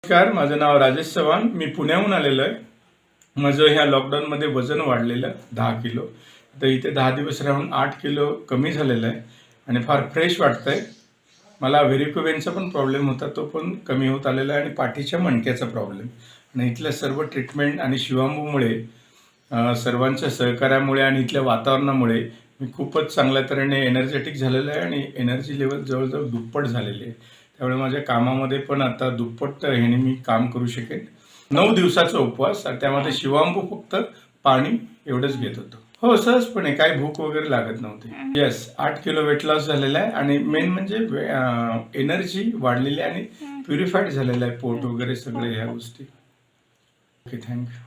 नमस्कार, माझं नाव राजेश चव्हाण. मी पुण्याहून आलेलो आहे. माझं ह्या लॉकडाऊनमध्ये वजन वाढलेलं 10 किलो. तर इथे 10 दिवस राहून 8 किलो कमी झालेलं आहे आणि फार फ्रेश वाटतं आहे. मला व्हेरिकोवेनचा पण प्रॉब्लेम होता, तो पण कमी होत आलेला आहे आणि पाठीच्या मणक्याचा प्रॉब्लेम. आणि इथल्या सर्व ट्रीटमेंट आणि शिवांबूमुळे, सर्वांच्या सहकार्यामुळे आणि इथल्या वातावरणामुळे मी खूपच चांगल्या तऱ्हेने एनर्जेटिक झालेलं आहे आणि एनर्जी लेवल जवळजवळ दुप्पट झालेली आहे. त्यामुळे माझ्या कामामध्ये पण आता दुप्पट ह्याने मी काम करू शकेन. 9 दिवसाचा उपवास आणि त्यामध्ये शिवांबू फक्त पाणी एवढंच घेत होतो. हो, सहजपणे, काही भूक वगैरे लागत नव्हती. येस, 8 किलो वेट लॉस झालेला आहे आणि मेन म्हणजे एनर्जी वाढलेली आणि प्युरिफाईड झालेलं आहे पोट वगैरे सगळे ह्या गोष्टी. Okay, thank you.